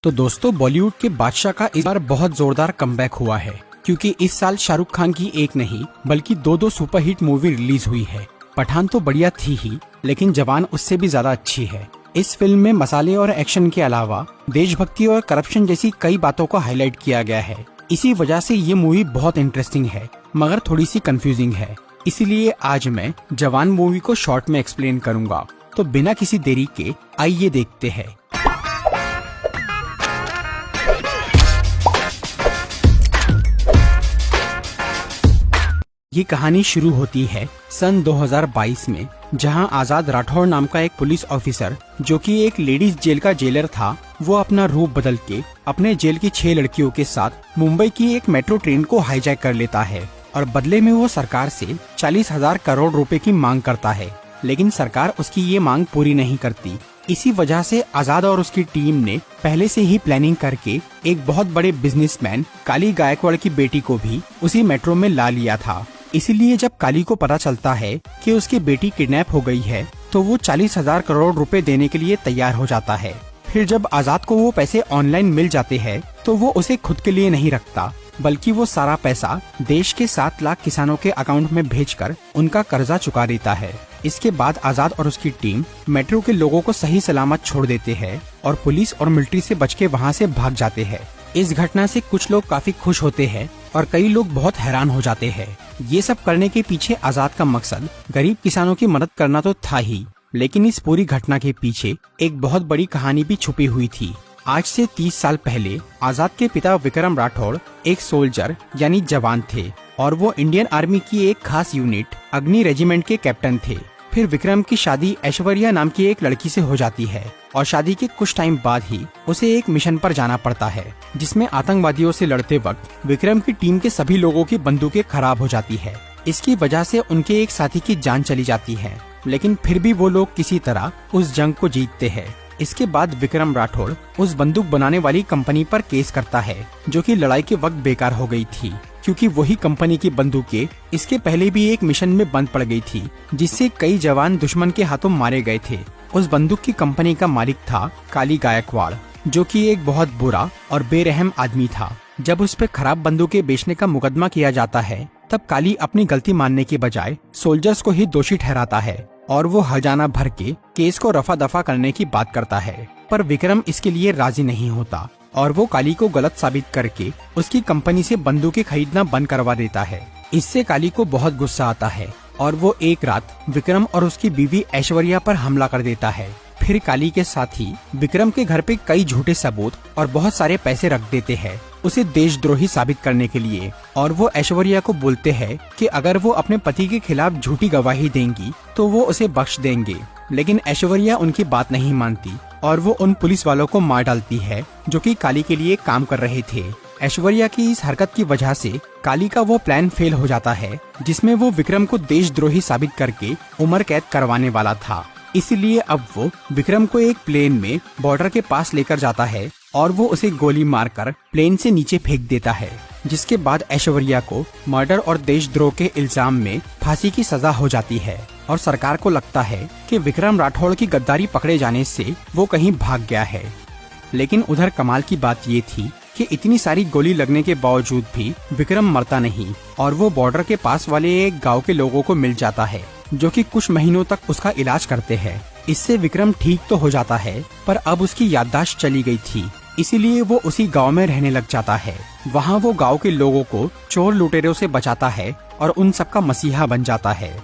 तो दोस्तों, बॉलीवुड के बादशाह का इस बार बहुत जोरदार कमबैक हुआ है, क्योंकि इस साल शाहरुख खान की एक नहीं बल्कि दो सुपरहिट मूवी रिलीज हुई है। पठान तो बढ़िया थी ही, लेकिन जवान उससे भी ज्यादा अच्छी है। इस फिल्म में मसाले और एक्शन के अलावा देशभक्ति और करप्शन जैसी कई बातों को हाईलाइट किया गया है। इसी वजह से ये मूवी बहुत इंटरेस्टिंग है, मगर थोड़ी सी कंफ्यूजिंग है। इसीलिए आज मैं जवान मूवी को शॉर्ट में एक्सप्लेन करूंगा। तो बिना किसी देरी के आइए देखते हैं। ये कहानी शुरू होती है सन 2022 में, जहां आजाद राठौड़ नाम का एक पुलिस ऑफिसर, जो कि एक लेडीज जेल का जेलर था, वो अपना रूप बदल के अपने जेल की 6 लड़कियों के साथ मुंबई की एक मेट्रो ट्रेन को हाईजैक कर लेता है और बदले में वो सरकार से 40,000 करोड़ रुपए की मांग करता है। लेकिन सरकार उसकी ये मांग पूरी नहीं करती। इसी वजह से आजाद और उसकी टीम ने पहले से ही प्लानिंग करके एक बहुत बड़े बिजनेसमैन काली गायकवाड़ की बेटी को भी उसी मेट्रो में ला लिया था। इसीलिए जब काली को पता चलता है कि उसकी बेटी किडनैप हो गई है, तो वो 40,000 करोड़ रुपए देने के लिए तैयार हो जाता है। फिर जब आजाद को वो पैसे ऑनलाइन मिल जाते हैं, तो वो उसे खुद के लिए नहीं रखता, बल्कि वो सारा पैसा देश के 7 लाख किसानों के अकाउंट में भेजकर उनका कर्जा चुका देता है। इसके बाद आजाद और उसकी टीम मेट्रो के लोगों को सही सलामत छोड़ देते हैं और पुलिस और मिलिट्री से बच के वहाँ से भाग जाते हैं। इस घटना से कुछ लोग काफी खुश होते हैं और कई लोग बहुत हैरान हो जाते हैं। ये सब करने के पीछे आजाद का मकसद गरीब किसानों की मदद करना तो था ही, लेकिन इस पूरी घटना के पीछे एक बहुत बड़ी कहानी भी छुपी हुई थी। आज से 30 साल पहले आजाद के पिता विक्रम राठौड़ एक सोल्जर यानी जवान थे और वो इंडियन आर्मी की एक खास यूनिट अग्नि रेजिमेंट के कैप्टन थे। फिर विक्रम की शादी ऐश्वर्या नाम की एक लड़की से हो जाती है और शादी के कुछ टाइम बाद ही उसे एक मिशन पर जाना पड़ता है, जिसमें आतंकवादियों से लड़ते वक्त विक्रम की टीम के सभी लोगों की बंदूकें खराब हो जाती है। इसकी वजह से उनके एक साथी की जान चली जाती है, लेकिन फिर भी वो लोग किसी तरह उस जंग को जीतते हैं। इसके बाद विक्रम राठौड़ उस बंदूक बनाने वाली कंपनी पर केस करता है, जो कि लड़ाई के वक्त बेकार हो गई थी, क्योंकि वही कंपनी की बंदूकें इसके पहले भी एक मिशन में बंद पड़ गई थी, जिससे कई जवान दुश्मन के हाथों मारे गए थे। उस बंदूक की कंपनी का मालिक था काली गायकवाड़, जो कि एक बहुत बुरा और बेरहम आदमी था। जब उस पर खराब बंदूकें बेचने का मुकदमा किया जाता है, तब काली अपनी गलती मानने के बजाय सोल्जर्स को ही दोषी ठहराता है और वो हर्जाना भर के केस को रफा दफा करने की बात करता है। पर विक्रम इसके लिए राजी नहीं होता और वो काली को गलत साबित करके उसकी कंपनी से बंदूकें खरीदना बंद करवा देता है। इससे काली को बहुत गुस्सा आता है और वो एक रात विक्रम और उसकी बीवी ऐश्वर्या पर हमला कर देता है। फिर काली के साथ ही विक्रम के घर पे कई झूठे सबूत और बहुत सारे पैसे रख देते हैं उसे देशद्रोही साबित करने के लिए, और वो ऐश्वर्या को बोलते हैं कि अगर वो अपने पति के खिलाफ झूठी गवाही देंगी तो वो उसे बख्श देंगे। लेकिन ऐश्वर्या उनकी बात नहीं मानती और वो उन पुलिस वालों को मार डालती है जो कि काली के लिए काम कर रहे थे। ऐश्वर्या की इस हरकत की वजह से काली का वो प्लान फेल हो जाता है, जिसमें वो विक्रम को देशद्रोही साबित करके उम्र कैद करवाने वाला था। इसलिए अब वो विक्रम को एक प्लेन में बॉर्डर के पास लेकर जाता है और वो उसे गोली मारकर प्लेन से नीचे फेंक देता है, जिसके बाद ऐश्वर्या को मर्डर और देशद्रोह के इल्जाम में फांसी की सजा हो जाती है और सरकार को लगता है कि विक्रम राठौड़ की गद्दारी पकड़े जाने से वो कहीं भाग गया है। लेकिन उधर कमाल की बात ये थी कि इतनी सारी गोली लगने के बावजूद भी विक्रम मरता नहीं और वो बॉर्डर के पास वाले एक गांव के लोगों को मिल जाता है, जो कि कुछ महीनों तक उसका इलाज करते हैं। इससे विक्रम ठीक तो हो जाता है, पर अब उसकी याददाश्त चली गई थी, इसीलिए वो उसी गांव में रहने लग जाता है। वहाँ वो गांव के लोगों को चोर लुटेरों से बचाता है और उन सबका मसीहा बन जाता है।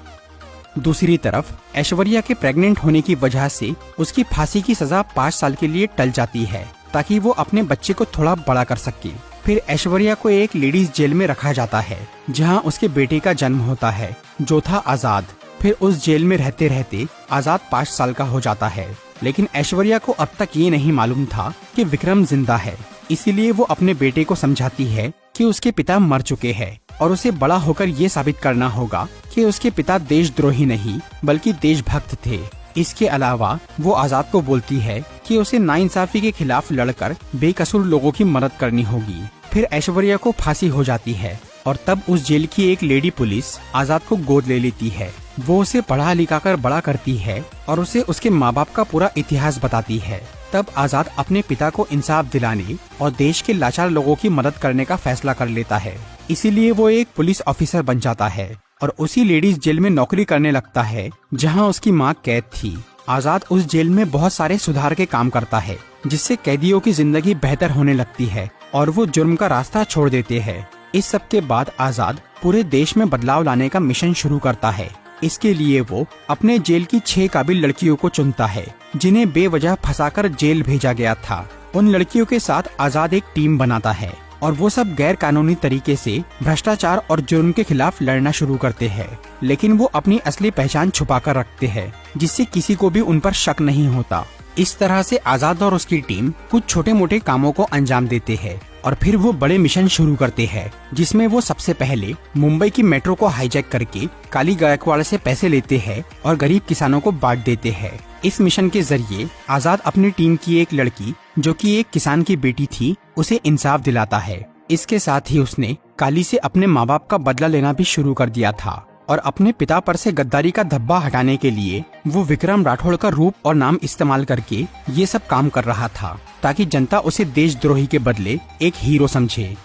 दूसरी तरफ ऐश्वर्या के प्रेग्नेंट होने की वजह से उसकी फांसी की सजा 5 साल के लिए टल जाती है, ताकि वो अपने बच्चे को थोड़ा बड़ा कर सके। फिर ऐश्वर्या को एक लेडीज जेल में रखा जाता है, जहाँ उसके बेटे का जन्म होता है, जो था आजाद। फिर उस जेल में रहते रहते आजाद 5 साल का हो जाता है, लेकिन ऐश्वर्या को अब तक ये नहीं मालूम था कि विक्रम जिंदा है। इसीलिए वो अपने बेटे को समझाती है कि उसके पिता मर चुके हैं और उसे बड़ा होकर ये साबित करना होगा कि उसके पिता देशद्रोही नहीं बल्कि देशभक्त थे। इसके अलावा वो आजाद को बोलती है कि उसे नाइंसाफी के खिलाफ लड़कर बेकसूर लोगों की मदद करनी होगी। फिर ऐश्वर्या को फांसी हो जाती है और तब उस जेल की एक लेडी पुलिस आजाद को गोद ले लेती है। वो उसे पढ़ा लिखा कर बड़ा करती है और उसे उसके माँ बाप का पूरा इतिहास बताती है। तब आजाद अपने पिता को इंसाफ दिलाने और देश के लाचार लोगों की मदद करने का फैसला कर लेता है। इसीलिए वो एक पुलिस ऑफिसर बन जाता है और उसी लेडीज जेल में नौकरी करने लगता है जहां उसकी मां कैद थी। आजाद उस जेल में बहुत सारे सुधार के काम करता है, जिससे कैदियों की जिंदगी बेहतर होने लगती है और वो जुर्म का रास्ता छोड़ देते हैं। इस सब के बाद आजाद पूरे देश में बदलाव लाने का मिशन शुरू करता है। इसके लिए वो अपने जेल की 6 काबिल लड़कियों को चुनता है, जिन्हें बेवजह फंसाकर जेल भेजा गया था। उन लड़कियों के साथ आजाद एक टीम बनाता है और वो सब गैर कानूनी तरीके से भ्रष्टाचार और जुर्म के खिलाफ लड़ना शुरू करते हैं। लेकिन वो अपनी असली पहचान छुपा कर रखते हैं, जिससे किसी को भी उन पर शक नहीं होता। इस तरह से आजाद और उसकी टीम कुछ छोटे मोटे कामों को अंजाम देते हैं और फिर वो बड़े मिशन शुरू करते हैं, जिसमें वो सबसे पहले मुंबई की मेट्रो को हाईजैक करके काली गायकवाड़ से पैसे लेते हैं और गरीब किसानों को बांट देते हैं। इस मिशन के जरिए आजाद अपनी टीम की एक लड़की, जो कि एक किसान की बेटी थी, उसे इंसाफ दिलाता है। इसके साथ ही उसने काली से अपने माँ बाप का बदला लेना भी शुरू कर दिया था और अपने पिता पर से गद्दारी का धब्बा हटाने के लिए वो विक्रम राठौड़ का रूप और नाम इस्तेमाल करके ये सब काम कर रहा था, ताकि जनता उसे देशद्रोही के बदले एक हीरो समझे।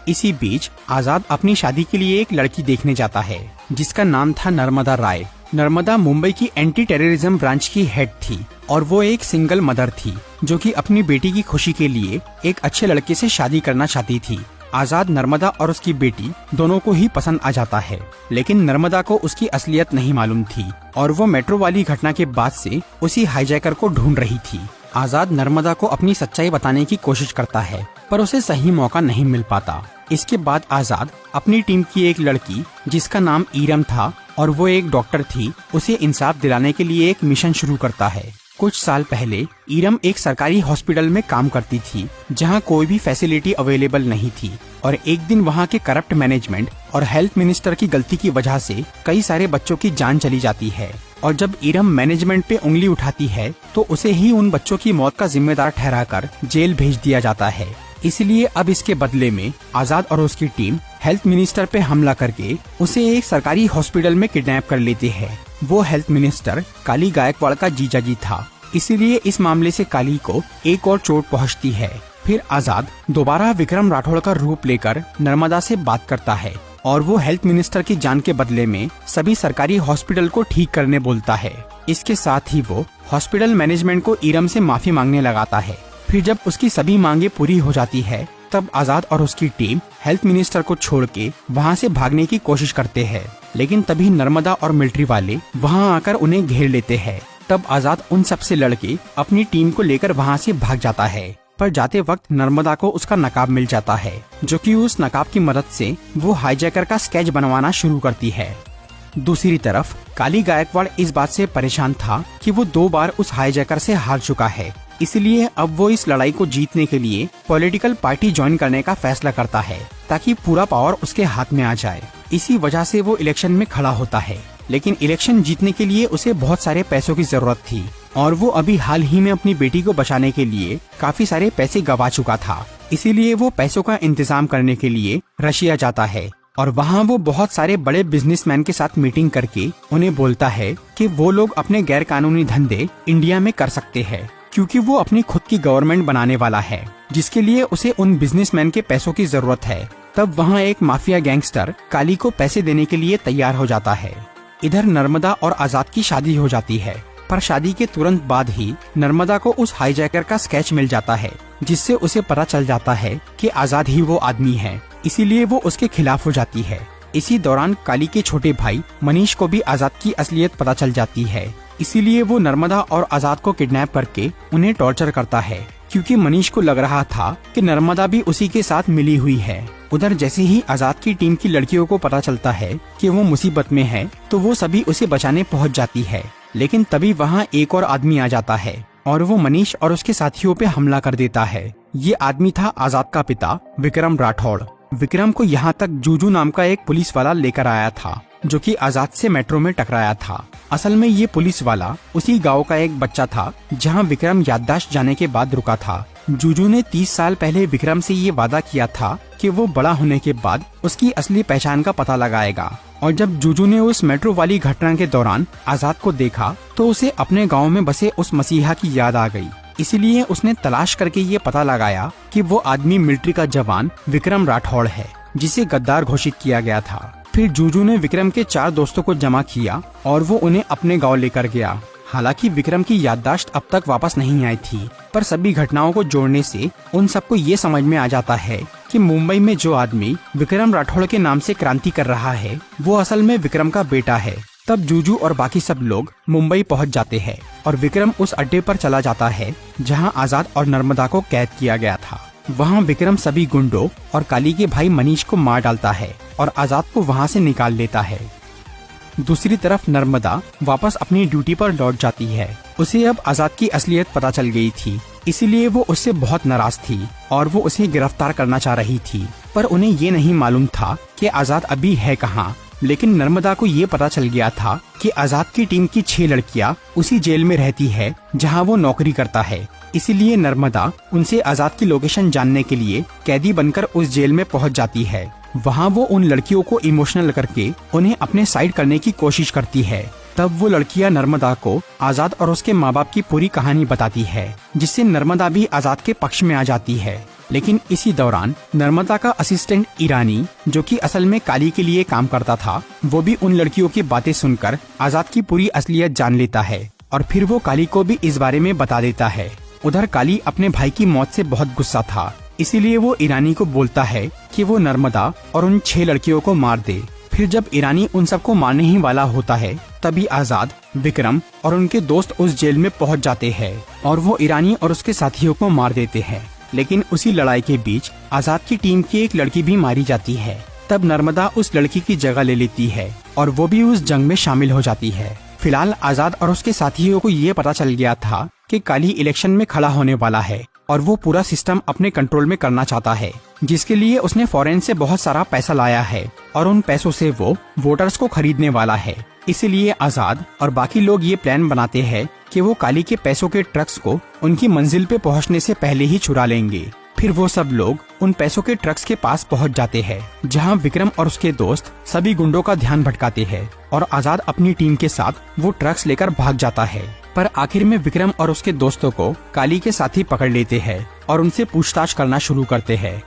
इसी बीच आजाद अपनी शादी के लिए एक लड़की देखने जाता है, जिसका नाम था नर्मदा राय। नर्मदा मुंबई की एंटी टेररिज्म ब्रांच की हेड थी और वो एक सिंगल मदर थी, जो कि अपनी बेटी की खुशी के लिए एक अच्छे लड़के से शादी करना चाहती थी। आजाद नर्मदा और उसकी बेटी दोनों को ही पसंद आ जाता है, लेकिन नर्मदा को उसकी असलियत नहीं मालूम थी और वो मेट्रो वाली घटना के बाद से उसी हाईजैकर को ढूंढ रही थी। आजाद नर्मदा को अपनी सच्चाई बताने की कोशिश करता है, पर उसे सही मौका नहीं मिल पाता। इसके बाद आजाद अपनी टीम की एक लड़की, जिसका नाम ईरम था और वो एक डॉक्टर थी, उसे इंसाफ दिलाने के लिए एक मिशन शुरू करता है। कुछ साल पहले ईरम एक सरकारी हॉस्पिटल में काम करती थी, जहां कोई भी फैसिलिटी अवेलेबल नहीं थी और एक दिन वहां के करप्ट मैनेजमेंट और हेल्थ मिनिस्टर की गलती की वजह से कई सारे बच्चों की जान चली जाती है। और जब ईरम मैनेजमेंट पे उंगली उठाती है तो उसे ही उन बच्चों की मौत का जिम्मेदार ठहराकर जेल भेज दिया जाता है। इसलिए अब इसके बदले में आजाद और उसकी टीम हेल्थ मिनिस्टर पे हमला करके उसे एक सरकारी हॉस्पिटल में किडनैप कर लेते हैं। वो हेल्थ मिनिस्टर काली गायकवाड़ का जीजाजी था, इसीलिए इस मामले से काली को एक और चोट पहुंचती है। फिर आजाद दोबारा विक्रम राठौड़ का रूप लेकर नर्मदा से बात करता है और वो हेल्थ मिनिस्टर की जान के बदले में सभी सरकारी हॉस्पिटल को ठीक करने बोलता है। इसके साथ ही वो हॉस्पिटल मैनेजमेंट को ईरम से माफी मांगने लगाता है। फिर जब उसकी सभी मांगे पूरी हो जाती है, तब आजाद और उसकी टीम हेल्थ मिनिस्टर को छोड़ के वहाँ से भागने की कोशिश करते हैं, लेकिन तभी नर्मदा और मिलिट्री वाले वहाँ आकर उन्हें घेर लेते हैं। तब आजाद उन सब से लड़के अपनी टीम को लेकर वहाँ से भाग जाता है, पर जाते वक्त नर्मदा को उसका नकाब मिल जाता है, जो कि उस नकाब की मदद से वो हाईजैकर का स्केच बनवाना शुरू करती है। दूसरी तरफ काली गायकवाड़ इस बात से परेशान था कि वो 2 बार उस हाईजैकर से हार चुका है, इसलिए अब वो इस लड़ाई को जीतने के लिए पॉलिटिकल पार्टी ज्वाइन करने का फैसला करता है, ताकि पूरा पावर उसके हाथ में आ जाए। इसी वजह से वो इलेक्शन में खड़ा होता है, लेकिन इलेक्शन जीतने के लिए उसे बहुत सारे पैसों की जरूरत थी और वो अभी हाल ही में अपनी बेटी को बचाने के लिए काफी सारे पैसे गवा चुका था। इसीलिए वो पैसों का इंतजाम करने के लिए रशिया जाता है और वहाँ वो बहुत सारे बड़े बिजनेसमैन के साथ मीटिंग करके उन्हें बोलता है कि वो लोग अपने गैर कानूनी धंधे इंडिया में कर सकते हैं, क्योंकि वो अपनी खुद की गवर्नमेंट बनाने वाला है, जिसके लिए उसे उन बिजनेसमैन के पैसों की जरूरत है। तब वहाँ एक माफिया गैंगस्टर काली को पैसे देने के लिए तैयार हो जाता है। इधर नर्मदा और आजाद की शादी हो जाती है, पर शादी के तुरंत बाद ही नर्मदा को उस हाईजैकर का स्केच मिल जाता है, जिससे उसे पता चल जाता है कि आजाद ही वो आदमी है। इसीलिए वो उसके खिलाफ हो जाती है। इसी दौरान काली के छोटे भाई मनीष को भी आजाद की असलियत पता चल जाती है, इसीलिए वो नर्मदा और आजाद को किडनैप करके उन्हें टॉर्चर करता है, क्योंकि मनीष को लग रहा था कि नर्मदा भी उसी के साथ मिली हुई है। उधर जैसे ही आजाद की टीम की लड़कियों को पता चलता है कि वो मुसीबत में है, तो वो सभी उसे बचाने पहुंच जाती है, लेकिन तभी वहाँ एक और आदमी आ जाता है और वो मनीष और उसके साथियों पे हमला कर देता है। ये आदमी था आजाद का पिता विक्रम राठौड़। विक्रम को यहाँ तक जूजू नाम का एक पुलिस वाला लेकर आया था, जो कि आजाद से मेट्रो में टकराया था। असल में ये पुलिस वाला उसी गांव का एक बच्चा था जहां विक्रम याददाश्त जाने के बाद रुका था। जूजू ने 30 साल पहले विक्रम से ये वादा किया था कि वो बड़ा होने के बाद उसकी असली पहचान का पता लगाएगा। और जब जूजू ने उस मेट्रो वाली घटना के दौरान आजाद को देखा, तो उसे अपने गांव में बसे उस मसीहा की याद आ गई। इसीलिए उसने तलाश करके ये पता लगाया कि वो आदमी मिलिट्री का जवान विक्रम राठौड़ है, जिसे गद्दार घोषित किया गया था। फिर जूजू ने विक्रम के 4 दोस्तों को जमा किया और वो उन्हें अपने गांव लेकर गया। हालांकि विक्रम की याददाश्त अब तक वापस नहीं आई थी, पर सभी घटनाओं को जोड़ने से उन सबको ये समझ में आ जाता है कि मुंबई में जो आदमी विक्रम राठौड़ के नाम से क्रांति कर रहा है वो असल में विक्रम का बेटा है। तब जूजू और बाकी सब लोग मुंबई पहुंच जाते हैं और विक्रम उस अड्डे पर चला जाता है जहां आजाद और नर्मदा को कैद किया गया था। वहां विक्रम सभी गुंडों और काली के भाई मनीष को मार डालता है और आजाद को वहां से निकाल लेता है। दूसरी तरफ नर्मदा वापस अपनी ड्यूटी पर लौट जाती है। उसे अब आजाद की असलियत पता चल गई थी, इसीलिए वो उससे बहुत नाराज थी और वो उसे गिरफ्तार करना चाह रही थी। पर उन्हें ये नहीं मालूम था कि आजाद अभी है कहाँ। लेकिन नर्मदा को ये पता चल गया था कि आजाद की टीम की 6 लड़कियां उसी जेल में रहती है जहां वो नौकरी करता है। इसीलिए नर्मदा उनसे आजाद की लोकेशन जानने के लिए कैदी बनकर उस जेल में पहुंच जाती है। वहां वो उन लड़कियों को इमोशनल करके उन्हें अपने साइड करने की कोशिश करती है। तब वो लड़कियां नर्मदा को आजाद और उसके माँ बाप की पूरी कहानी बताती है, जिससे नर्मदा भी आजाद के पक्ष में आ जाती है। लेकिन इसी दौरान नर्मदा का असिस्टेंट ईरानी, जो कि असल में काली के लिए काम करता था, वो भी उन लड़कियों की बातें सुनकर आजाद की पूरी असलियत जान लेता है और फिर वो काली को भी इस बारे में बता देता है। उधर काली अपने भाई की मौत से बहुत गुस्सा था, इसीलिए वो ईरानी को बोलता है कि वो नर्मदा और उन 6 लड़कियों को मार दे। फिर जब ईरानी उन सबको मारने ही वाला होता है, तभी आजाद, विक्रम और उनके दोस्त उस जेल में पहुंच जाते हैं और वो ईरानी और उसके साथियों को मार देते हैं। लेकिन उसी लड़ाई के बीच आजाद की टीम की एक लड़की भी मारी जाती है। तब नर्मदा उस लड़की की जगह ले लेती है और वो भी उस जंग में शामिल हो जाती है। फिलहाल आजाद और उसके साथियों को ये पता चल गया था कि काली इलेक्शन में खड़ा होने वाला है और वो पूरा सिस्टम अपने कंट्रोल में करना चाहता है, जिसके लिए उसने फॉरेन से बहुत सारा पैसा लाया है और उन पैसों से वो वोटर्स को खरीदने वाला है। इसीलिए आजाद और बाकी लोग ये प्लान बनाते हैं कि वो काली के पैसों के ट्रक्स को उनकी मंजिल पे पहुंचने से पहले ही चुरा लेंगे। फिर वो सब लोग उन पैसों के ट्रक्स के पास पहुंच जाते हैं, जहां विक्रम और उसके दोस्त सभी गुंडों का ध्यान भटकाते हैं और आजाद अपनी टीम के साथ वो ट्रक्स लेकर भाग जाता है। पर आखिर में विक्रम और उसके दोस्तों को काली के साथी पकड़ लेते हैं और उनसे पूछताछ करना शुरू करते हैं।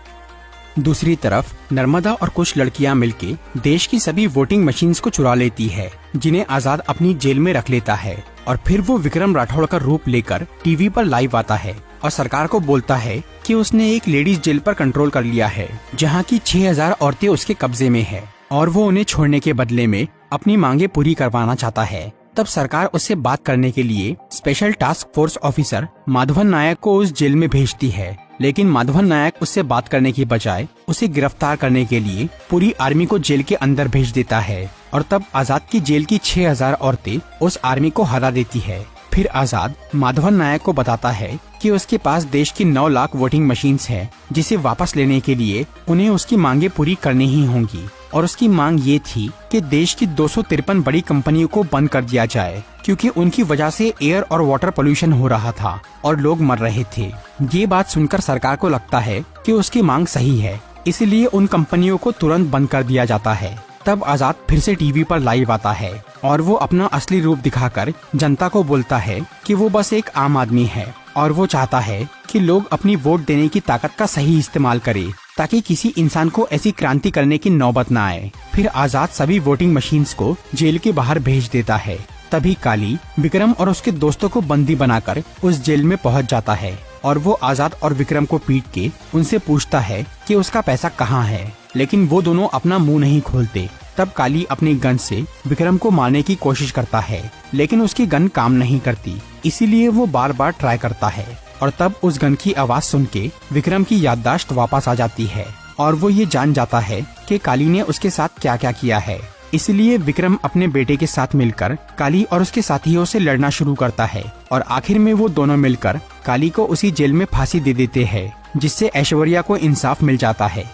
दूसरी तरफ नर्मदा और कुछ लड़कियां मिलके देश की सभी वोटिंग मशीन्स को चुरा लेती है, जिन्हें आजाद अपनी जेल में रख लेता है और फिर वो विक्रम राठौड़ का रूप लेकर टीवी पर लाइव आता है और सरकार को बोलता है कि उसने एक लेडीज जेल पर कंट्रोल कर लिया है, जहां की 6000 औरतें उसके कब्जे में है और वो उन्हें छोड़ने के बदले में अपनी मांगे पूरी करवाना चाहता है। तब सरकार उससे बात करने के लिए special task force officer Madhavan Nayak को उस जेल में भेजती है, लेकिन माधवन नायक उससे बात करने की बजाय उसे गिरफ्तार करने के लिए पूरी आर्मी को जेल के अंदर भेज देता है और तब आजाद की जेल की 6000 औरतें उस आर्मी को हरा देती है। फिर आजाद माधवन नायक को बताता है कि उसके पास देश की 9 लाख वोटिंग मशीन्स हैं, जिसे वापस लेने के लिए उन्हें उसकी मांगे पूरी करनी ही होंगी। और उसकी मांग ये थी कि देश की 253 बड़ी कंपनियों को बंद कर दिया जाए, क्योंकि उनकी वजह से एयर और वाटर पोल्यूशन हो रहा था और लोग मर रहे थे। ये बात सुनकर सरकार को लगता है कि उसकी मांग सही है, इसलिए उन कंपनियों को तुरंत बंद कर दिया जाता है। तब आजाद फिर से टीवी पर लाइव आता है और वो अपना असली रूप दिखाकर जनता को बोलता है कि वो बस एक आम आदमी है और वो चाहता है कि लोग अपनी वोट देने की ताकत का सही इस्तेमाल करें, ताकि किसी इंसान को ऐसी क्रांति करने की नौबत न आए। फिर आजाद सभी वोटिंग मशीन्स को जेल के बाहर भेज देता है। तभी काली विक्रम और उसके दोस्तों को बंदी बनाकर उस जेल में पहुंच जाता है और वो आजाद और विक्रम को पीट के उनसे पूछता है कि उसका पैसा कहाँ है, लेकिन वो दोनों अपना मुंह नहीं खोलते। तब काली अपनी गन से विक्रम को मारने की कोशिश करता है, लेकिन उसकी गन काम नहीं करती, इसीलिए वो बार बार ट्राई करता है और तब उस गन की आवाज सुन के विक्रम की याददाश्त वापस आ जाती है और वो ये जान जाता है कि काली ने उसके साथ क्या क्या किया है। इसलिए विक्रम अपने बेटे के साथ मिलकर काली और उसके साथियों से लड़ना शुरू करता है और आखिर में वो दोनों मिलकर काली को उसी जेल में फांसी दे देते हैं, जिससे ऐश्वर्या को इंसाफ मिल जाता है।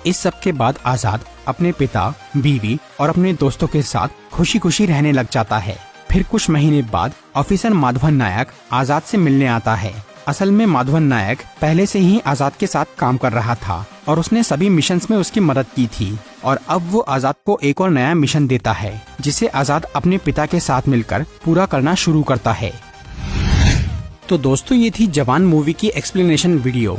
इस सब के बाद आजाद अपने पिता, बीवी और अपने दोस्तों के साथ खुशी खुशी रहने लग जाता है। फिर कुछ महीने बाद ऑफिसर माधवन नायक आजाद से मिलने आता है। असल में माधवन नायक पहले से ही आजाद के साथ काम कर रहा था और उसने सभी मिशंस में उसकी मदद की थी और अब वो आजाद को एक और नया मिशन देता है, जिसे आजाद अपने पिता के साथ मिलकर पूरा करना शुरू करता है। तो दोस्तों ये थी जवान मूवी की एक्सप्लेनेशन वीडियो।